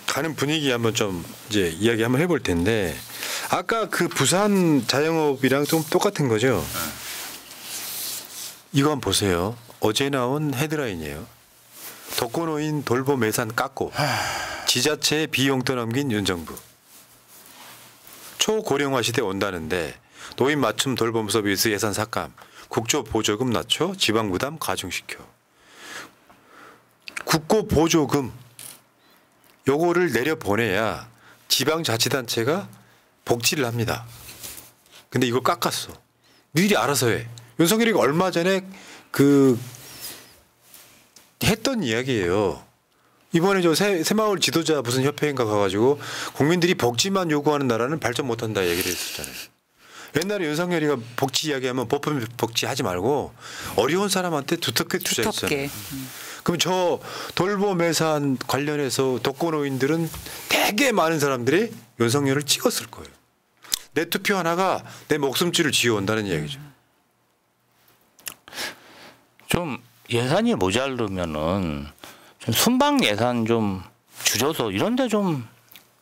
가는 분위기 한번 좀 이제 이야기 한번 해볼 텐데 아까 그 부산 자영업이랑 좀 똑같은 거죠. 이거 한번 보세요. 어제 나온 헤드라인이에요. 독거노인 돌봄 예산 깎고 지자체에 비용 떠넘긴 윤 정부. 초고령화 시대 온다는데 노인 맞춤 돌봄 서비스 예산 삭감, 국조 보조금 낮춰 지방 부담 가중시켜. 국고 보조금 요거를 내려보내야 지방자치단체가 복지를 합니다. 근데 이걸 깎았어. 니들이 알아서 해. 윤석열이가 얼마 전에 그 했던 이야기예요. 이번에 저 새마을 지도자 무슨 협회인가 가가지고 국민들이 복지만 요구하는 나라는 발전 못한다 얘기를 했었잖아요. 옛날에 윤석열이가 복지 이야기하면 보편 복지 하지 말고 어려운 사람한테 두텁게 투자했잖아요. 그럼 저 돌봄 예산 관련해서 독거노인들은 되게 많은 사람들이 윤석열을 찍었을 거예요. 내 투표 하나가 내 목숨줄을 쥐어온다는 이야기죠. 좀 예산이 모자르면은 좀 순방 예산 좀 줄여서 이런데 좀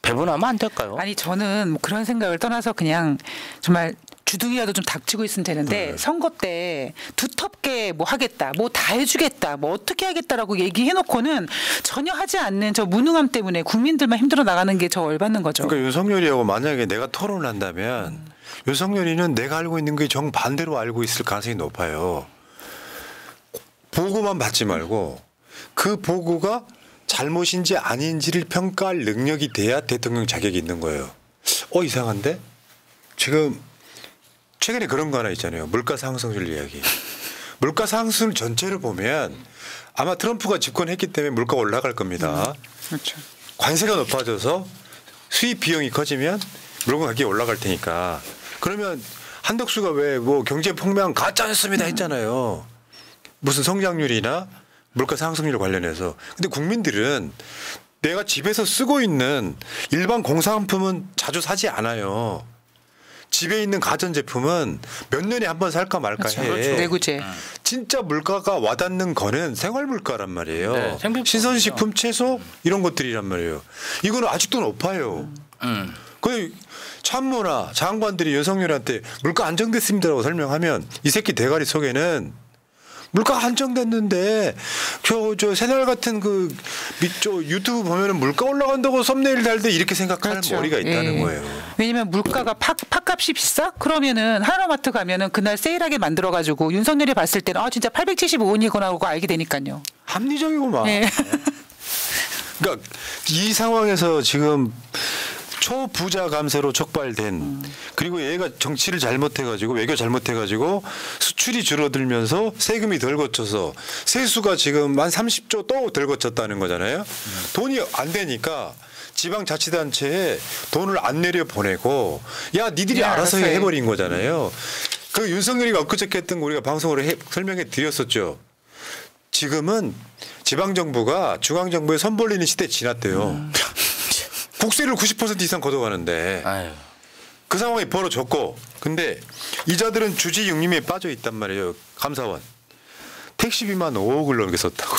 배분하면 안 될까요? 아니 저는 뭐 그런 생각을 떠나서 그냥 정말 주둥이라도 좀 닥치고 있으면 되는데 선거 때 두텁게 뭐 하겠다, 뭐 다 해주겠다, 뭐 어떻게 하겠다라고 얘기해놓고는 전혀 하지 않는 저 무능함 때문에 국민들만 힘들어 나가는 게 저 열받는 거죠. 그러니까 윤석열이하고 만약에 내가 토론을 한다면 윤석열이는 내가 알고 있는 게 정반대로 알고 있을 가능성이 높아요. 보고만 받지 말고 그 보고가 잘못인지 아닌지를 평가할 능력이 돼야 대통령 자격이 있는 거예요. 이상한데? 지금 최근에 그런 거 하나 있잖아요. 물가 상승률 이야기. 물가 상승 전체를 보면 아마 트럼프가 집권했기 때문에 물가가 올라갈 겁니다. 그렇죠. 관세가 높아져서 수입 비용이 커지면 물건 가격이 올라갈 테니까. 그러면 한덕수가 왜 뭐 경제 폭락 가짜였습니다 했잖아요. 무슨 성장률이나 물가 상승률 관련해서. 근데 국민들은 내가 집에서 쓰고 있는 일반 공산품은 자주 사지 않아요. 집에 있는 가전제품은 몇 년에 한 번 살까 말까 해. 그렇죠. 내구재. 진짜 물가가 와닿는 거는 생활물가란 말이에요. 네, 신선식품, 채소 이런 것들이란 말이에요. 이거는 아직도 높아요. 그 참모나 장관들이 윤석열한테 물가 안정됐습니다라고 설명하면 이 새끼 대가리 속에는 물가 안정됐는데 저 새날 같은 그 유튜브 보면은 물가 올라간다고 썸네일 달때 이렇게 생각하는 그렇죠. 머리가 있다는 거예요. 왜냐면 물가가 팥값이 비싸? 그러면은 하나마트 가면은 그날 세일하게 만들어가지고 윤석열이 봤을 때는 진짜 875원이구나 하고 알게 되니까요. 합리적이구만. 네. 그러니까 이 상황에서 지금 초부자 감세로 촉발된 그리고 얘가 정치를 잘못해가지고 외교 잘못해가지고 수출이 줄어들면서 세금이 덜 거쳐서 세수가 지금 한 30조 또 덜 거쳤다는 거잖아요. 돈이 안 되니까 지방자치단체에 돈을 안 내려 보내고 야 니들이 알아서 해버린 거잖아요. 그 윤석열이가 엊그저께 했던 거 우리가 방송으로 설명해 드렸었죠. 지금은 지방정부가 중앙정부에 손벌리는 시대 지났대요. 국세를 90% 이상 걷어가는데 아유. 그 상황이 벌어졌고 근데 이자들은 주지 육림에 빠져 있단 말이에요. 감사원. 택시비만 5억을 넘게 썼다고.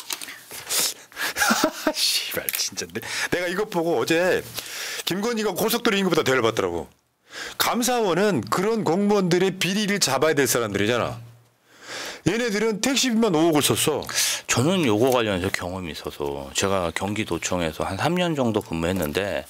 씨발 진짜 내가 이것 보고 어제 김건희가 고속도로 인구보다 더 열받더라고. 감사원은 그런 공무원들의 비리를 잡아야 될 사람들이잖아. 얘네들은 택시비만 5억을 썼어. 저는 요거 관련해서 경험이 있어서 제가 경기도청에서 한 3년 정도 근무했는데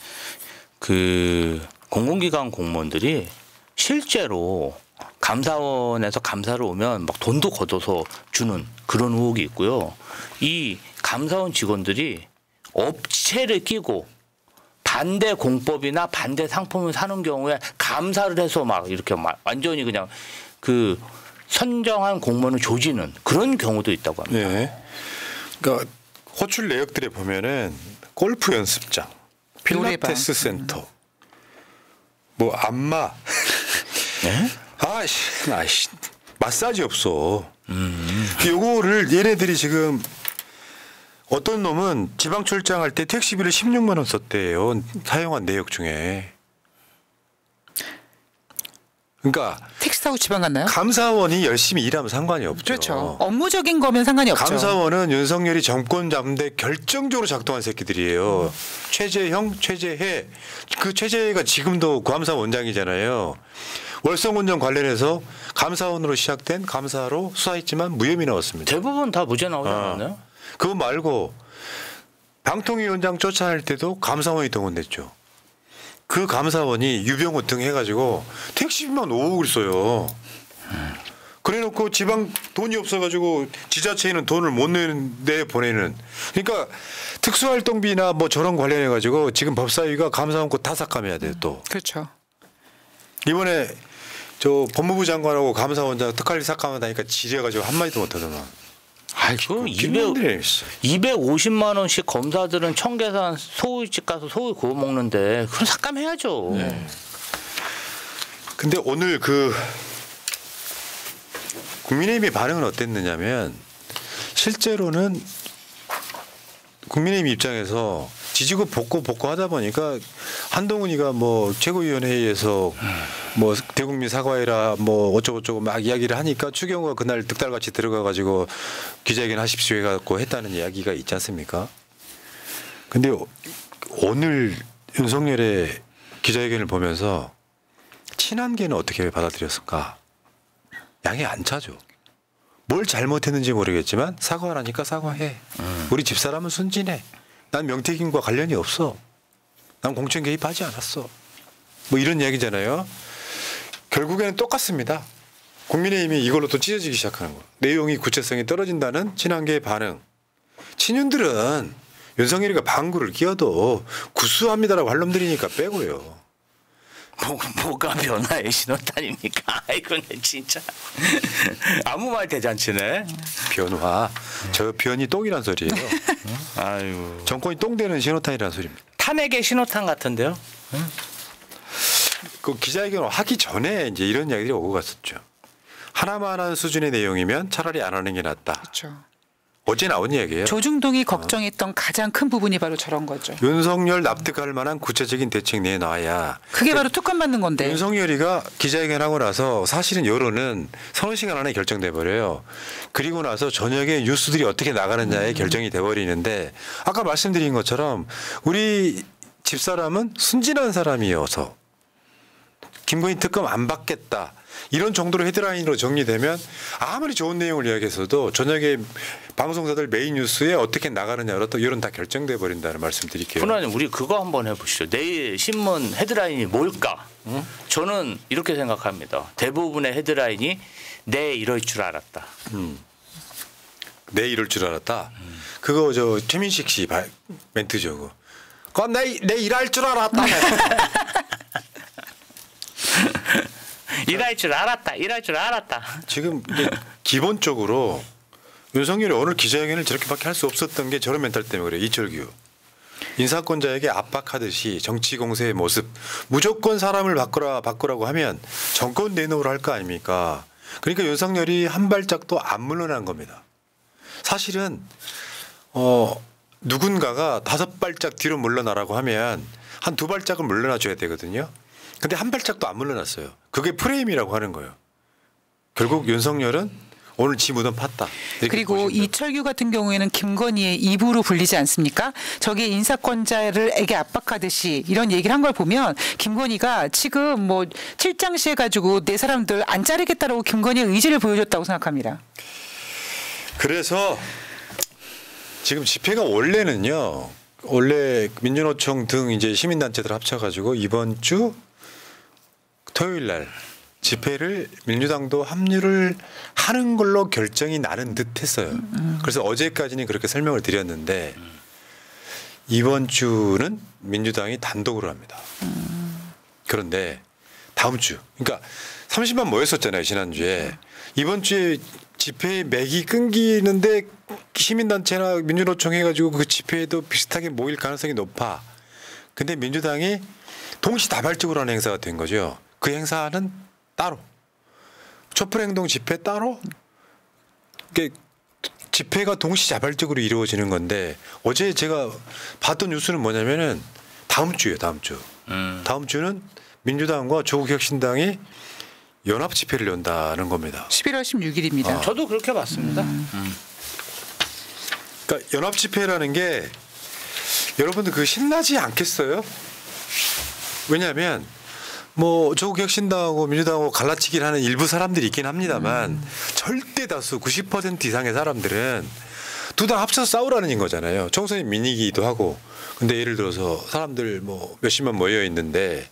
그 공공기관 공무원들이 실제로 감사원에서 감사를 오면 막 돈도 걷어서 주는 그런 의혹이 있고요. 이 감사원 직원들이 업체를 끼고 반대 공법이나 반대 상품을 사는 경우에 감사를 해서 막 이렇게 막 완전히 그냥 그 선정한 공무원을 조지는 그런 경우도 있다고 합니다. 네. 그러니까 호출 내역들에 보면은 골프 연습장, 필라테스 센터, 뭐 안마, 네? 아이씨, 마사지 없어. 요거를 얘네들이 지금 어떤 놈은 지방 출장할 때 택시비를 16만 원 썼대요. 사용한 내역 중에. 그러니까 택시 타고 지방 갔나요? 감사원이 열심히 일하면 상관이 없죠. 그렇죠. 업무적인 거면 상관이 없죠. 감사원은 윤석열이 정권 잡는데 결정적으로 작동한 새끼들이에요. 최재형, 최재해. 그 최재해가 지금도 감사원장이잖아요. 월성원전 관련해서 감사원으로 시작된 감사로 수사했지만 무혐의 나왔습니다. 대부분 다 무죄 나오지 않았나요? 그거 말고 방통위원장 쫓아낼 때도 감사원이 동원됐죠. 그 감사원이 유병호 등 해가지고 택시비만 5억을 써요. 그래놓고 지방 돈이 없어가지고 지자체에는 돈을 못 내는데 보내는. 그러니까 특수활동비나 뭐 저런 관련해가지고 지금 법사위가 감사원 거 다 삭감해야 돼요 또. 그렇죠. 이번에 저 법무부 장관하고 감사원장 특활비 삭감하다니까 지려가지고 한마디도 못하더만. 아이고 250만 원씩 검사들은 청계산 소고기집 가서 소고기 구워 먹는데 그건 삭감해야죠. 근데 오늘 그 국민의힘의 반응은 어땠느냐면 실제로는 국민의힘 입장에서 지지고 볶고 하다 보니까 한동훈이가 뭐 최고위원회의에서 뭐 대국민 사과해라 뭐 어쩌고저쩌고 막 이야기를 하니까 추경호가 그날 득달같이 들어가 가지고 기자회견 하십시오 해갖고 했다는 이야기가 있지 않습니까? 근데 오늘 윤석열의 기자회견을 보면서 친한계는 어떻게 받아들였을까? 양이 안 차죠. 뭘 잘못했는지 모르겠지만 사과하라니까 사과해. 우리 집사람은 순진해. 난 명태균과 관련이 없어. 난 공천 개입하지 않았어. 뭐 이런 이야기잖아요. 결국에는 똑같습니다. 국민의힘이 이걸로 또 찢어지기 시작하는 거. 내용이 구체성이 떨어진다는 친한계의 반응. 친윤들은 윤석열이가 방구를 끼워도 구수합니다라고 할 놈들이니까 빼고요. 뭐가 변화의 신호탄입니까? 아이고 진짜 아무 말 대잔치네. 변화. 저 변이 똥이란 소리예요. 아이고 정권이 똥되는 신호탄이라는 소리입니다. 탄핵의 신호탄 같은데요? 그 기자회견을 하기 전에 이제 이런 이야기들이 오고 갔었죠. 하나만 한 수준의 내용이면 차라리 안 하는 게 낫다. 그렇죠. 어제 나온 이야기예요. 조중동이 걱정했던 가장 큰 부분이 바로 저런 거죠. 윤석열 납득할 만한 구체적인 대책 내놔야. 그게 바로 특검 받는 건데. 윤석열이가 기자회견하고 나서 사실은 여론은 서너 시간 안에 결정돼 버려요. 그리고 나서 저녁에 뉴스들이 어떻게 나가느냐에 결정이 돼 버리는데 아까 말씀드린 것처럼 우리 집사람은 순진한 사람이어서 김건희 특검 안 받겠다. 이런 정도로 헤드라인으로 정리되면 아무리 좋은 내용을 이야기해서도 저녁에 방송사들 메인 뉴스에 어떻게 나가느냐로 또 이런 다 결정돼 버린다는 말씀 드릴게요. 훈아님 우리 그거 한번 해보시죠. 내일 신문 헤드라인이 뭘까? 저는 이렇게 생각합니다. 대부분의 헤드라인이 내 이럴 줄 알았다. 내 이럴 줄 알았다. 그거 저 최민식 씨 멘트죠. 그거. 그건 내 일할 줄 알았다. 일할 줄 알았다. 일할 줄 알았다. 지금 이제 기본적으로 윤석열이 오늘 기자회견을 저렇게밖에 할 수 없었던 게 저런 멘탈 때문에 그래요. 이철규. 인사권자에게 압박하듯이 정치 공세의 모습. 무조건 사람을 바꾸라고 하면 정권 내놓으라 할 거 아닙니까? 그러니까 윤석열이 한 발짝도 안 물러난 겁니다. 사실은 누군가가 5발짝 뒤로 물러나라고 하면 한 2발짝은 물러나 줘야 되거든요. 근데 한 발짝도 안 물러났어요. 그게 프레임이라고 하는 거예요. 결국 윤석열은 오늘 지 무덤 팠다. 그리고 이철규 같은 경우에는 김건희의 입으로 불리지 않습니까? 저게 인사권자를에게 압박하듯이 이런 얘기를 한 걸 보면 김건희가 지금 뭐 칠장시 해가지고 내 사람들 안 자르겠다라고 김건희의 의지를 보여줬다고 생각합니다. 그래서 지금 집회가 원래는요. 원래 민주노총 등 이제 시민단체들 합쳐가지고 이번 주 토요일 날 집회를 민주당도 합류를 하는 걸로 결정이 나는 듯 했어요. 그래서 어제까지는 그렇게 설명을 드렸는데 이번 주는 민주당이 단독으로 합니다. 그런데 다음 주 그러니까 30만 모였었잖아요. 지난주에. 이번 주에 집회 맥이 끊기는데 시민단체나 민주노총 해가지고 그 집회에도 비슷하게 모일 가능성이 높아. 근데 민주당이 동시다발적으로 하는 행사가 된 거죠. 그 행사는 따로. 촛불행동 집회 따로. 집회가 동시다발적으로 이루어지는 건데 어제 제가 봤던 뉴스는 뭐냐면은 다음 주예요. 다음 주. 다음 주는 민주당과 조국혁신당이 연합 집회를 연다는 겁니다. 11월 16일입니다. 저도 그렇게 봤습니다. 그러니까 연합 집회라는 게 여러분들 그 신나지 않겠어요? 왜냐하면 뭐 조국 혁신당하고 민주당하고 갈라치기를 하는 일부 사람들이 있긴 합니다만 절대 다수 90% 이상의 사람들은 두 당 합쳐서 싸우라는 거잖아요. 총선이 민의기도 하고. 근데 예를 들어서 사람들 뭐 몇십만 모여 있는데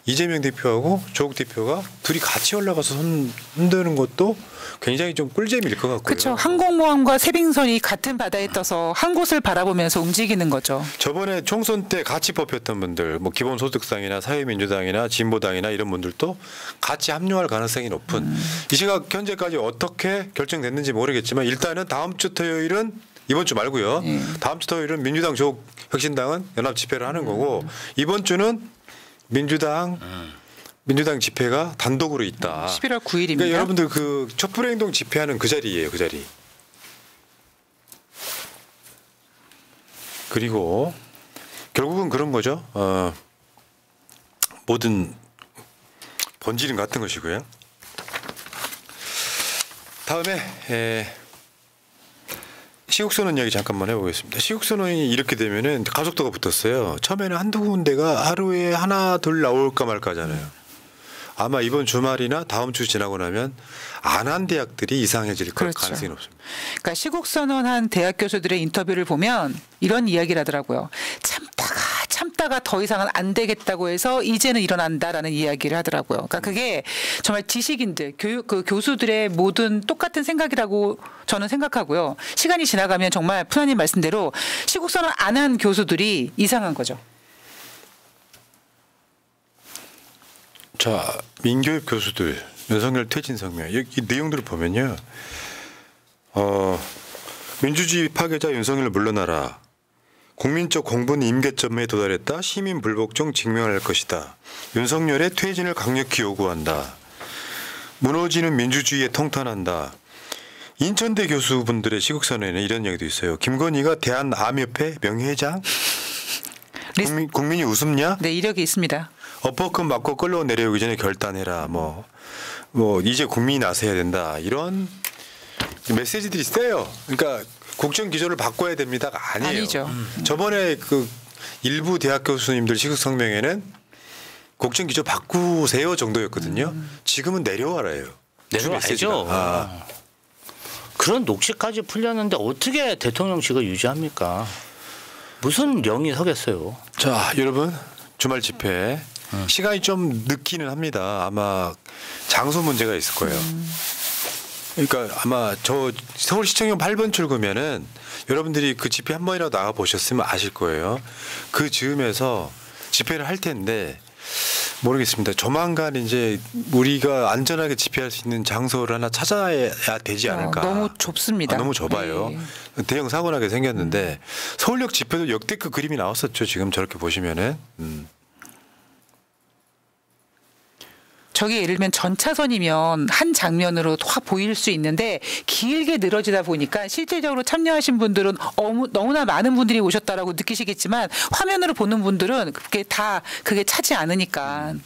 이재명 대표하고 조국 대표가 둘이 같이 올라가서 손 흔드는 것도 굉장히 좀 꿀잼일 것 같고요. 그렇죠. 항공모함과 세빙선이 같은 바다에 떠서 한 곳을 바라보면서 움직이는 거죠. 저번에 총선 때 같이 뽑혔던 분들, 뭐 기본소득당이나 사회민주당이나 진보당이나 이런 분들도 같이 합류할 가능성이 높은 이 시각 현재까지 어떻게 결정됐는지 모르겠지만 일단은 다음 주 토요일은 이번 주 말고요. 다음 주 토요일은 민주당 조국 혁신당은 연합 집회를 하는 거고 이번 주는 민주당 집회가 단독으로 있다. 11월 9일입니다. 그러니까 여러분들 그 촛불행동 집회하는 그 자리예요. 그 자리. 그리고 결국은 그런 거죠. 모든 본질은 같은 것이고요. 다음에 시국선언 이야기 잠깐만 해보겠습니다. 시국선언이 이렇게 되면은 가속도가 붙었어요. 처음에는 한두 군데가 하루에 하나 둘 나올까 말까 하잖아요. 아마 이번 주말이나 다음 주 지나고 나면 안 한 대학들이 이상해질 그렇죠. 가능성이 높습니다. 그러니까 시국선언한 대학 교수들의 인터뷰를 보면 이런 이야기를 하더라고요. 참다가 더 이상은 안 되겠다고 해서 이제는 일어난다라는 이야기를 하더라고요. 그러니까 그게 정말 지식인들, 그 교수들의 모든 똑같은 생각이라고 저는 생각하고요. 시간이 지나가면 정말 푸나님 말씀대로 시국선언 안 한 교수들이 이상한 거죠. 자, 민교육 교수들 윤석열 퇴진 성명 이 내용들을 보면요. 민주주의 파괴자 윤석열 물러나라. 국민적 공분 임계점에 도달했다. 시민 불복종 증명할 것이다. 윤석열의 퇴진을 강력히 요구한다. 무너지는 민주주의에 통탄한다. 인천대 교수분들의 시국선언에는 이런 얘기도 있어요. 김건희가 대한암협회 명예회장? 국민이 웃음냐? 네, 이력이 있습니다. 어퍼컷 맞고 끌러 내려오기 전에 결단해라. 뭐 이제 국민이 나서야 된다. 이런 메시지들이 세요. 그러니까 국정 기조를 바꿔야 됩니다가 아니에요. 아니죠. 저번에 그 일부 대학 교수님들 시국 성명에는 국정 기조 바꾸세요 정도였거든요. 지금은 내려와라예요. 내려와야죠. 그런 녹취까지 풀렸는데 어떻게 대통령직을 유지합니까? 무슨 영이 서겠어요. 자, 여러분 주말 집회 시간이 좀 늦기는 합니다. 아마 장소 문제가 있을 거예요. 그러니까 아마 저 서울시청역 8번 출구면은 여러분들이 그 집회 한 번이라도 나가 보셨으면 아실 거예요. 그 즈음에서 집회를 할 텐데 모르겠습니다. 조만간 이제 우리가 안전하게 집회할 수 있는 장소를 하나 찾아야 되지 않을까. 너무 좁습니다. 너무 좁아요. 네. 대형 사고 나게 생겼는데 서울역 집회도 역대급 그림이 나왔었죠. 지금 저렇게 보시면은. 저게 예를 들면 전차선이면 한 장면으로 확 보일 수 있는데 길게 늘어지다 보니까 실질적으로 참여하신 분들은 너무나 많은 분들이 오셨다라고 느끼시겠지만 화면으로 보는 분들은 그게 차지 않으니까.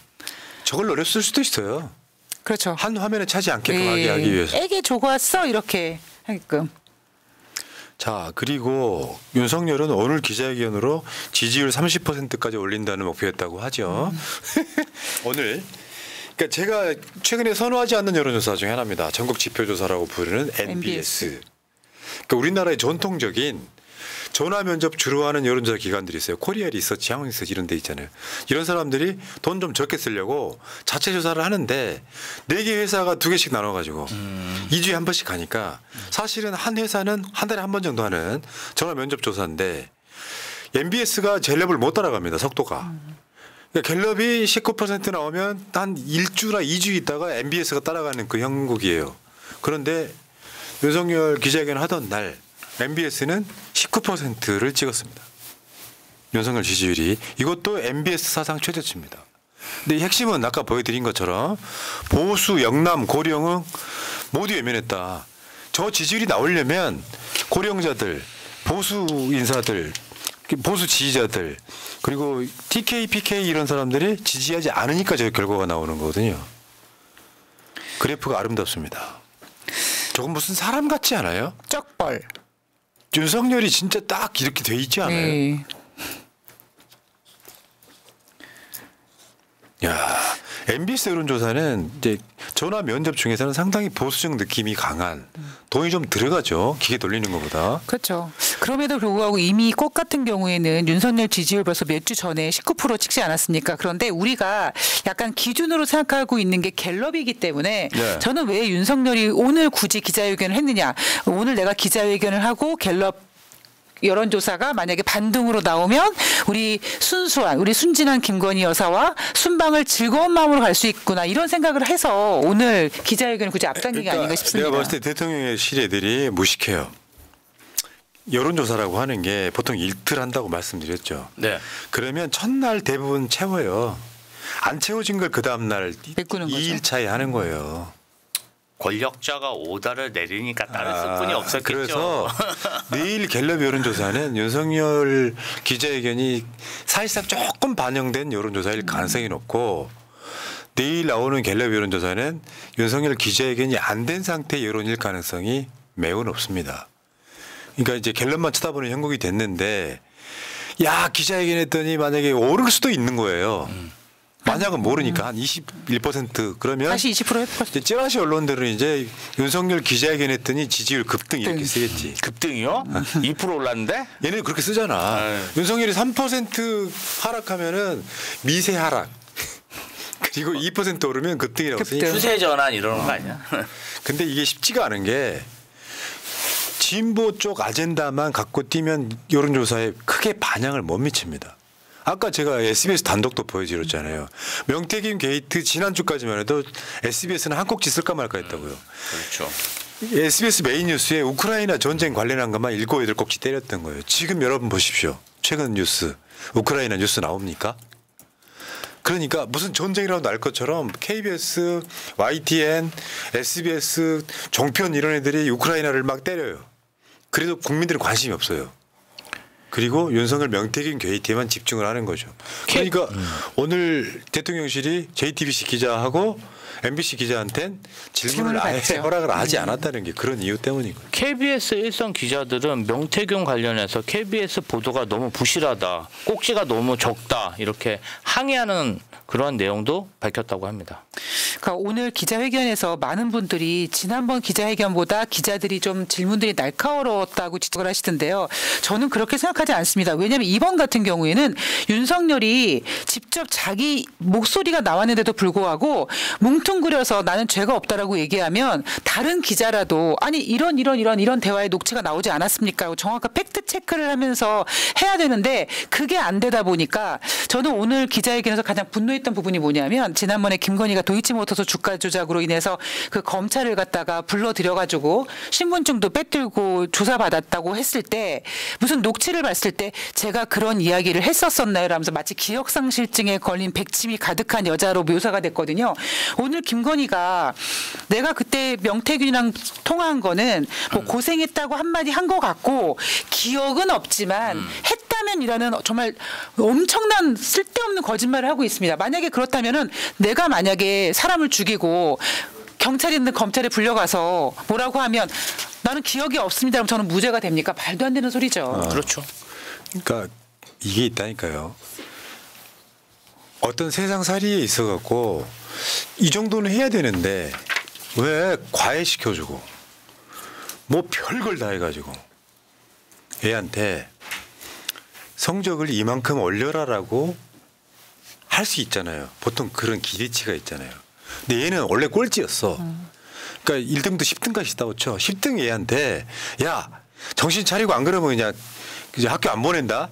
저걸 노렸을 수도 있어요. 그렇죠. 한 화면에 차지 않게끔 하기 위해서. 애게 조갔어 이렇게 하게끔. 자, 그리고 윤석열은 오늘 기자회견으로 지지율 30%까지 올린다는 목표였다고 하죠. 오늘. 그러니까 제가 최근에 선호하지 않는 여론조사 중에 하나입니다. 전국 지표조사라고 부르는 NBS. 그러니까 우리나라의 전통적인 전화 면접 주로 하는 여론조사 기관들이 있어요. 코리아 리서치, 한국 리서치 이런 데 있잖아요. 이런 사람들이 돈 좀 적게 쓰려고 자체 조사를 하는데 4개 회사가 2개씩 나눠가지고 2주에 한 번씩 가니까 사실은 한 회사는 한 달에 한 번 정도 하는 전화 면접 조사인데 NBS가 갤럽을 못 따라갑니다. 속도가. 그러니까 갤럽이 19% 나오면 한 1주나 2주 있다가 MBS가 따라가는 그 형국이에요. 그런데 윤석열 기자회견을 하던 날 MBS는 19%를 찍었습니다. 윤석열 지지율이. 이것도 MBS 사상 최저치입니다. 근데 이 핵심은 아까 보여드린 것처럼 보수, 영남, 고령은 모두 외면했다. 저 지지율이 나오려면 고령자들, 보수 인사들, 보수 지지자들 그리고 TK, PK 이런 사람들이 지지하지 않으니까 저 결과가 나오는 거거든요. 그래프가 아름답습니다. 저건 무슨 사람 같지 않아요? 쩍벌. 윤석열이 진짜 딱 이렇게 돼 있지 않아요? 네. 야, MBC 여론조사는 이제 전화 면접 중에서는 상당히 보수적 느낌이 강한 돈이 좀 들어가죠. 기계 돌리는 것보다. 그렇죠. 그럼에도 불구하고 이미 꽃 같은 경우에는 윤석열 지지율 벌써 몇 주 전에 19% 찍지 않았습니까? 그런데 우리가 약간 기준으로 생각하고 있는 게 갤럽이기 때문에 네. 저는 왜 윤석열이 오늘 굳이 기자회견을 했느냐. 오늘 내가 기자회견을 하고 갤럽 여론조사가 만약에 반등으로 나오면 우리 순진한 김건희 여사와 순방을 즐거운 마음으로 갈 수 있구나 이런 생각을 해서 오늘 기자회견을 굳이 앞당긴 게 아닌가 싶습니다. 내가 봤을 때 대통령실 애들이 무식해요. 여론조사라고 하는 게 보통 이틀 한다고 말씀드렸죠. 네. 그러면 첫날 대부분 채워요. 안 채워진 걸 그 다음날 메꾸는 거죠. 2일 차에 하는 거예요. 권력자가 오다를 내리니까 다른 쓸뿐이 없었겠죠. 그래서 내일 갤럽 여론조사는 윤석열 기자회견이 사실상 조금 반영된 여론조사일 가능성이 높고 내일 나오는 갤럽 여론조사는 윤석열 기자회견이 안 된 상태의 여론일 가능성이 매우 높습니다. 그러니까 이제 갤럽만 쳐다보는 형국이 됐는데 야 기자회견 했더니 만약에 오를 수도 있는 거예요. 만약은 모르니까 한 21% 그러면 다시 20% 해볼 이제 찌라시 언론들은 이제 윤석열 기자회견 했더니 지지율 급등 이렇게 쓰겠지. 급등이요? 2% 올랐는데? 얘네 그렇게 쓰잖아. 네. 윤석열이 3% 하락하면은 미세 하락. 그리고 2% 오르면 급등이라고 급등. 쓰니까. 추세 전환 이러는 거 아니야? 근데 이게 쉽지가 않은 게 진보 쪽 아젠다만 갖고 뛰면 여론조사에 크게 반향을 못 미칩니다. 아까 제가 SBS 단독도 보여드렸잖아요. 명태균 게이트 지난주까지만 해도 SBS는 한 꼭지 쓸까 말까 했다고요. 그렇죠. SBS 메인 뉴스에 우크라이나 전쟁 관련한 것만 7, 8꼭지 때렸던 거예요. 지금 여러분 보십시오. 최근 뉴스 우크라이나 뉴스 나옵니까? 그러니까 무슨 전쟁이라도 날 것처럼 KBS, YTN, SBS, 종편 이런 애들이 우크라이나를 막 때려요. 그래도 국민들은 관심이 없어요. 그리고 윤석열 명태균 게이트에만 집중을 하는 거죠. 그러니까 오늘 대통령실이 JTBC 기자하고 MBC 기자한테는 질문을 아예 받죠. 허락을 하지 않았다는 게 그런 이유 때문이거든요. KBS 일선 기자들은 명태균 관련해서 KBS 보도가 너무 부실하다, 꼭지가 너무 적다 이렇게 항의하는 그런 내용도 밝혔다고 합니다. 그러니까 오늘 기자회견에서 많은 분들이 지난번 기자회견보다 기자들이 좀 질문들이 날카로웠다고 지적을 하시던데요. 저는 그렇게 생각하지 않습니다. 왜냐하면 이번 같은 경우에는 윤석열이 직접 자기 목소리가 나왔는데도 불구하고 뭉뚱그려서 나는 죄가 없다라고 얘기하면 다른 기자라도 아니 이런 대화의 녹취가 나오지 않았습니까? 정확한 팩트 체크를 하면서 해야 되는데 그게 안 되다 보니까 저는 오늘 기자회견에서 가장 분노했던 부분이 뭐냐면 지난번에 김건희가 도이치모터스 주가 조작으로 인해서 그 검찰을 갖다가 불러들여가지고 신분증도 빼들고 조사받았다고 했을 때 무슨 녹취를 봤을 때 제가 그런 이야기를 했었었나요? 라면서 마치 기억상실증에 걸린 백침이 가득한 여자로 묘사가 됐거든요. 오늘 김건희가 내가 그때 명태균이랑 통화한 거는 뭐 고생했다고 한마디 한 것 같고 기억은 없지만 했다면이라는 정말 엄청난 쓸데없는 거짓말을 하고 있습니다. 만약에 그렇다면은 내가 만약에 사람을 죽이고 경찰이 있는 검찰에 불려가서 뭐라고 하면 나는 기억이 없습니다. 그럼 저는 무죄가 됩니까? 말도 안 되는 소리죠. 그렇죠. 그러니까 이게 있다니까요. 어떤 세상살이에 있어갖고 이 정도는 해야 되는데 왜 과외시켜주고 뭐 별걸 다 해가지고 애한테 성적을 이만큼 올려라라고 할 수 있잖아요. 보통 그런 기대치가 있잖아요. 근데 얘는 원래 꼴찌였어. 그러니까 1등도 10등까지 있다고 쳐. 10등 얘한테 야 정신 차리고 안 그러면 그냥 이제 학교 안 보낸다.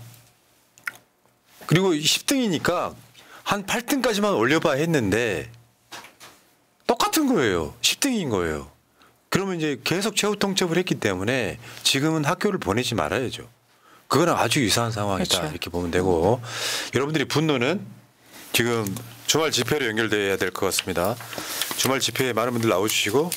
그리고 10등이니까 한 8등까지만 올려봐 했는데 똑같은 거예요. 10등인 거예요. 그러면 이제 계속 최후 통첩을 했기 때문에 지금은 학교를 보내지 말아야죠. 그거는 아주 유사한 상황이다. 그렇죠. 이렇게 보면 되고 여러분들이 분노는 지금 주말 집회로 연결돼야 될 것 같습니다. 주말 집회에 많은 분들 나와주시고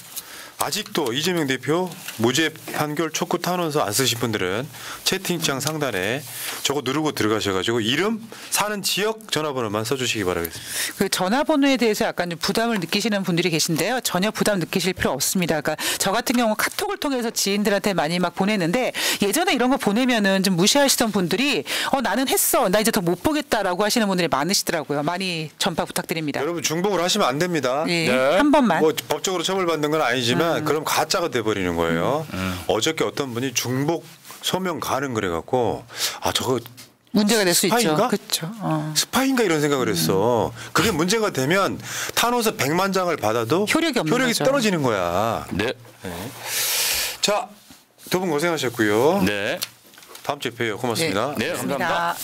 아직도 이재명 대표 무죄 판결 촉구 탄원서 안 쓰신 분들은 채팅창 상단에 저거 누르고 들어가셔가지고 이름, 사는 지역, 전화번호만 써주시기 바라겠습니다. 그 전화번호에 대해서 약간 좀 부담을 느끼시는 분들이 계신데요. 전혀 부담 느끼실 필요 없습니다. 그러니까 저 같은 경우 카톡을 통해서 지인들한테 많이 막 보내는데 예전에 이런 거 보내면은 좀 무시하시던 분들이 나는 했어. 나 이제 더 못 보겠다라고 하시는 분들이 많으시더라고요. 많이 전파 부탁드립니다. 여러분 중복을 하시면 안 됩니다. 네. 한 번만. 뭐 법적으로 처벌받는 건 아니지만 그럼 가짜가 돼버리는 거예요. 어저께 어떤 분이 중복 소명 가능 그래갖고 저거 문제가 될 수 있죠. 스파인가? 그렇죠. 스파인가 이런 생각을 했어. 그게 문제가 되면 탄원서 100만 장을 받아도 효력이 없는 거죠. 떨어지는 거야. 네. 자, 두 분 고생하셨고요. 네. 다음 주에 봬요. 고맙습니다. 네, 감사합니다.